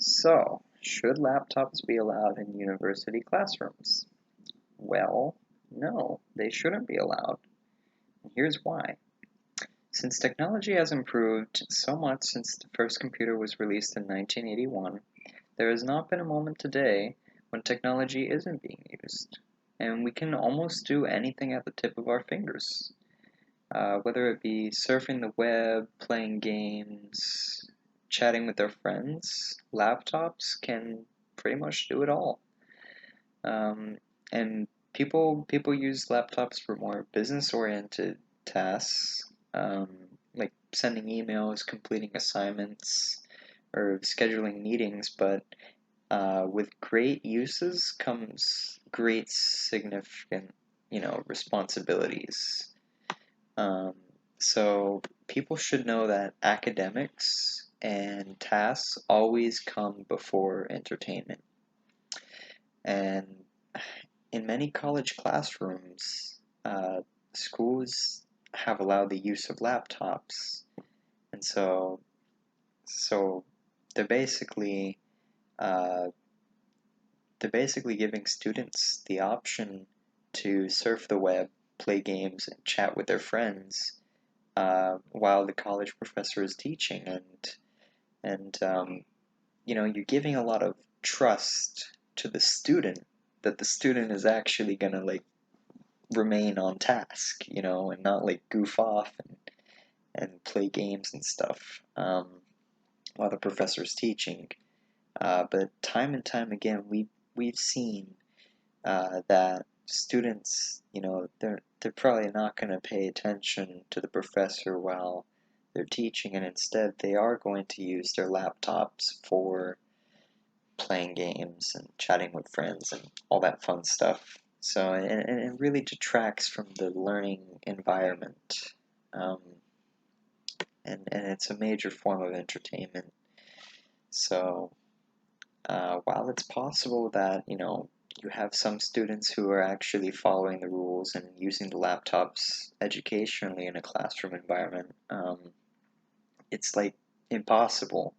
So, should laptops be allowed in university classrooms? Well, no, they shouldn't be allowed. And here's why. Since technology has improved so much since the first computer was released in 1981, there has not been a moment today when technology isn't being used. And we can almost do anything at the tip of our fingers. Whether it be surfing the web, playing games, chatting with our friends, laptops can pretty much do it all. Um, and people use laptops for more business-oriented tasks, like sending emails, completing assignments, or scheduling meetings. But with great uses comes great significant, responsibilities. Um, so people should know that academics and tasks always come before entertainment. And in many college classrooms, schools have allowed the use of laptops, and so they're basically uh, they're basically giving students the option to surf the web, play games, and chat with their friends while the college professor is teaching, and you're giving a lot of trust to the student that the student is actually gonna like remain on task, and not like goof off and play games and stuff while the professor's teaching. But time and time again, we've seen that students, they're probably not going to pay attention to the professor while they're teaching, and instead they are going to use their laptops for playing games and chatting with friends and all that fun stuff. So, and it really detracts from the learning environment. Um, and it's a major form of entertainment. So, while it's possible that, you have some students who are actually following the rules and using the laptops educationally in a classroom environment, it's like impossible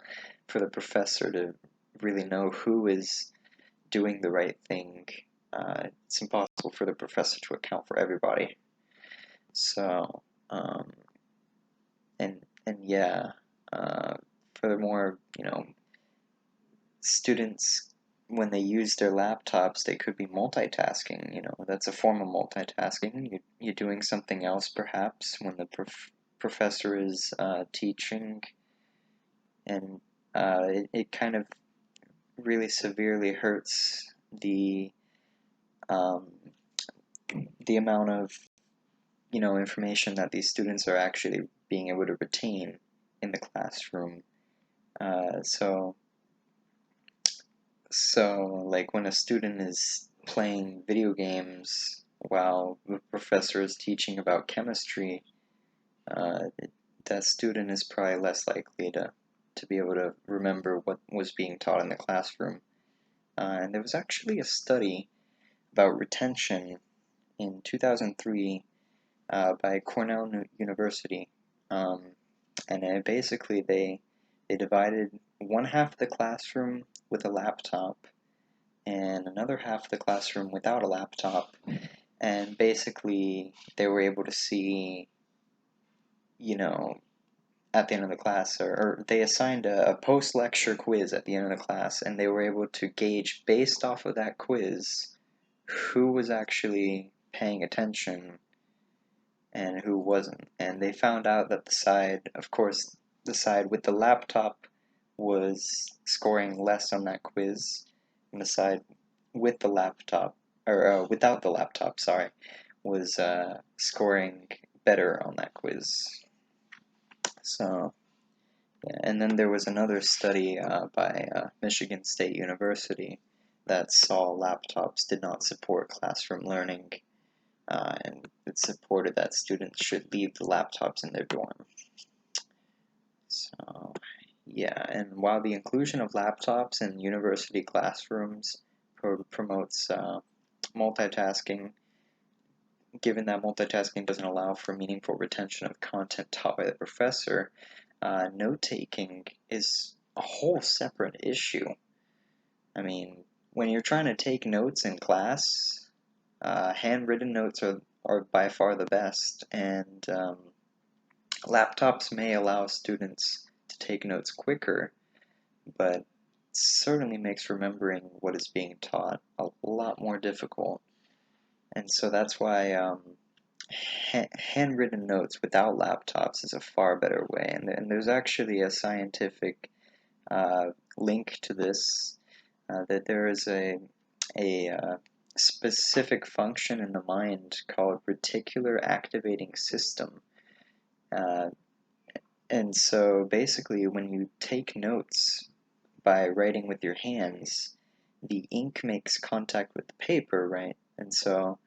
for the professor to really know who is doing the right thing. It's impossible for the professor to account for everybody. So, um, and yeah, furthermore, students when they use their laptops, they could be multitasking. That's a form of multitasking. You're doing something else perhaps when the professor is teaching, and it kind of really severely hurts um, the amount of information that these students are actually being able to retain in the classroom. So like when a student is playing video games while the professor is teaching about chemistry, uh, that student is probably less likely to be able to remember what was being taught in the classroom. And there was actually a study about retention in 2003 by Cornell University. Um, and basically they divided one half of the classroom with a laptop and another half of the classroom without a laptop, and basically they were able to see, you know, at the end of the class, or they assigned a post-lecture quiz at the end of the class, and they were able to gauge based off of that quiz who was actually paying attention and who wasn't. And they found out that the side with the laptop was scoring less on that quiz, and the side with the laptop, or without the laptop, sorry, was scoring better on that quiz. So, yeah. And then there was another study by Michigan State University that saw laptops did not support classroom learning, and it supported that students should leave the laptops in their dorm. So, yeah, and while the inclusion of laptops in university classrooms promotes multitasking, given that multitasking doesn't allow for meaningful retention of content taught by the professor, note taking is a whole separate issue. I mean, when you're trying to take notes in class, handwritten notes are by far the best, and laptops may allow students to take notes quicker, but certainly makes remembering what is being taught a lot more difficult. And so that's why handwritten notes without laptops is a far better way. And there's actually a scientific uh, link to this, that there is a specific function in the mind called reticular activating system. Uh, and so basically, when you take notes by writing with your hands, the ink makes contact with the paper, right? And so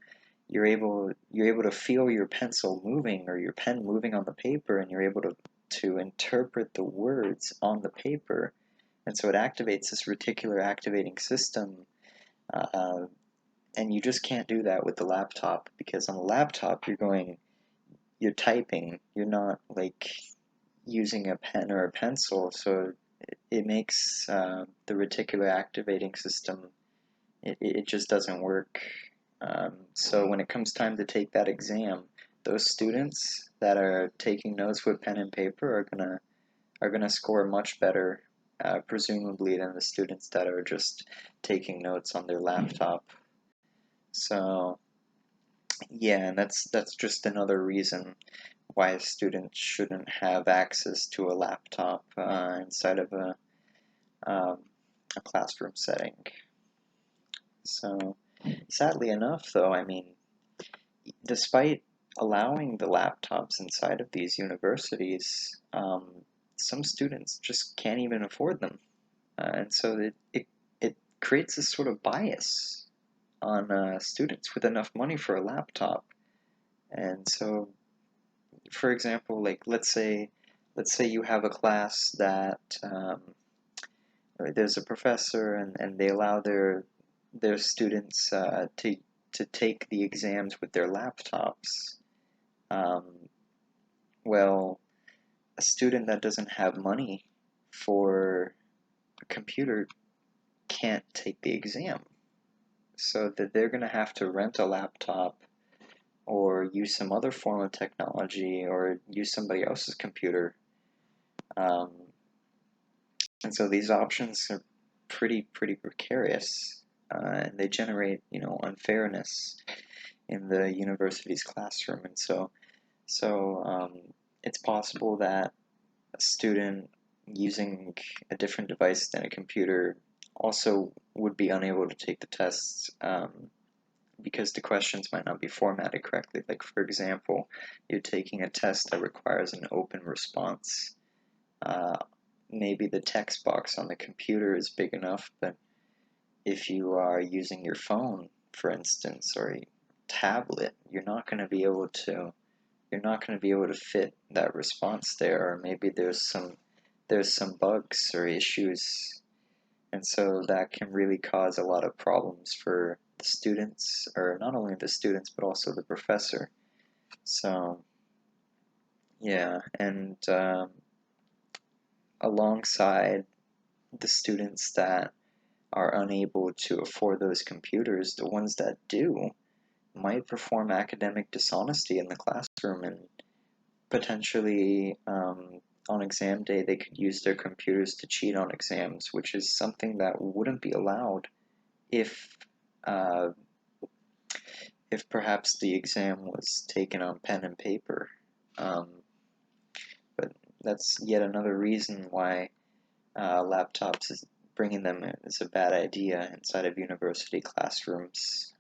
you're able to feel your pencil moving or your pen moving on the paper, and you're able to interpret the words on the paper. And so it activates this reticular activating system, uh, and you just can't do that with the laptop, because on the laptop you're typing, you're not like using a pen or a pencil, so it makes the reticular activating system, it just doesn't work. So when it comes time to take that exam, those students that are taking notes with pen and paper are gonna score much better, presumably, than the students that are just taking notes on their laptop. So yeah, and that's just another reason why students shouldn't have access to a laptop inside of um, a classroom setting. So sadly enough, though, I mean, despite allowing the laptops inside of these universities, some students just can't even afford them. And so it creates this sort of bias on students with enough money for a laptop. And so, for example, like let's say you have a class that there's a professor, and they allow their students to take the exams with their laptops. Um, well, a student that doesn't have money for a computer can't take the exam, so that they're going to have to rent a laptop or use some other form of technology or use somebody else's computer. Um, and so these options are pretty precarious, and they generate, unfairness in the university's classroom. And so it's possible that a student using a different device than a computer also would be unable to take the tests, because the questions might not be formatted correctly. Like, for example, you're taking a test that requires an open response. Uh, Maybe the text box on the computer is big enough, but if you are using your phone, for instance, or a tablet, you're not going to be able to fit that response there, or maybe there's some bugs or issues, and so that can really cause a lot of problems for the students, or not only the students but also the professor. So yeah, and alongside the students that are unable to afford those computers, the ones that do might perform academic dishonesty in the classroom, and potentially, on exam day, they could use their computers to cheat on exams, which is something that wouldn't be allowed if uh, if perhaps the exam was taken on pen and paper. Um, but that's yet another reason why laptops is bringing them is a bad idea inside of university classrooms.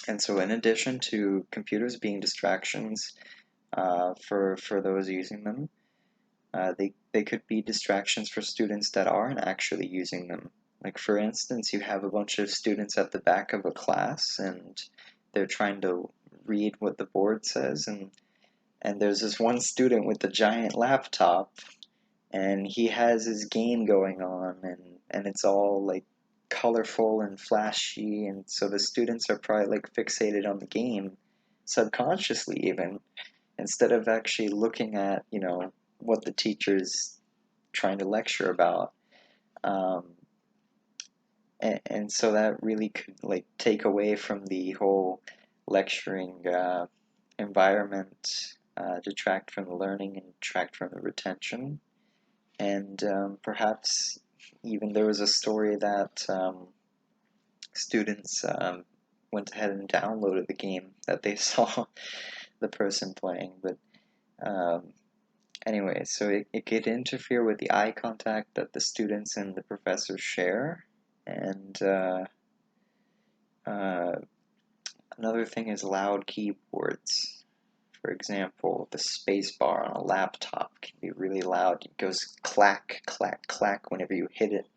And so, in addition to computers being distractions for those using them, they could be distractions for students that aren't actually using them. Like, for instance, you have a bunch of students at the back of a class, and they're trying to read what the board says, and there's this one student with the giant laptop, and he has his game going on, and it's all like colorful and flashy, and so the students are probably like fixated on the game, subconsciously even, instead of actually looking at what the teacher's trying to lecture about. Um, and so that really could like take away from the whole lecturing environment, detract from the learning and detract from the retention. And perhaps even there was a story that students went ahead and downloaded the game that they saw the person playing. But um, anyway, so it could interfere with the eye contact that the students and the professors share. And uh, another thing is loud keyboards. For example, the space bar on a laptop can be really loud. It goes clack, clack, clack whenever you hit it.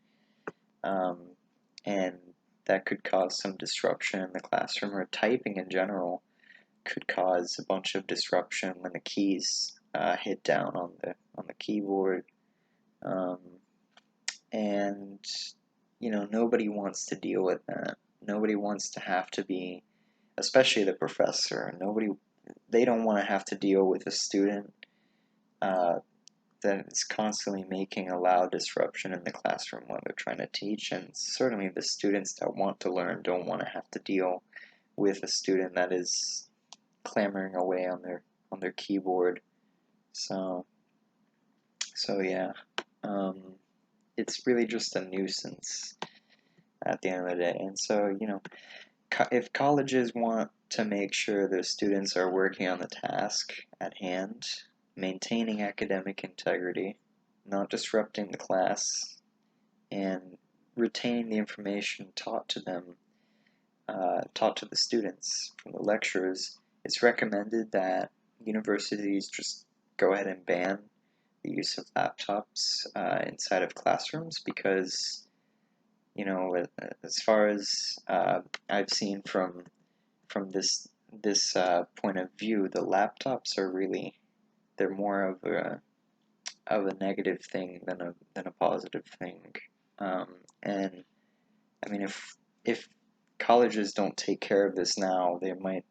Um, and that could cause some disruption in the classroom, or typing in general could cause a bunch of disruption when the keys hit down on the keyboard. Um, and nobody wants to deal with that. Nobody wants to have to be, especially the professor. They don't want to have to deal with a student uh, that is constantly making a loud disruption in the classroom when they're trying to teach, and certainly the students that want to learn don't want to have to deal with a student that is clamoring away on their keyboard. So yeah, it's really just a nuisance at the end of the day. And so if colleges want to make sure their students are working on the task at hand, maintaining academic integrity, not disrupting the class, and retaining the information taught to them, taught to the students from the lecturers, it's recommended that universities just go ahead and ban the use of laptops inside of classrooms, because as far as I've seen from this point of view, the laptops are really, they're more of a negative thing than a positive thing. And I mean, if colleges don't take care of this now, there might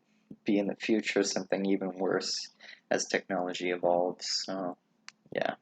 be in the future something even worse as technology evolves. So yeah.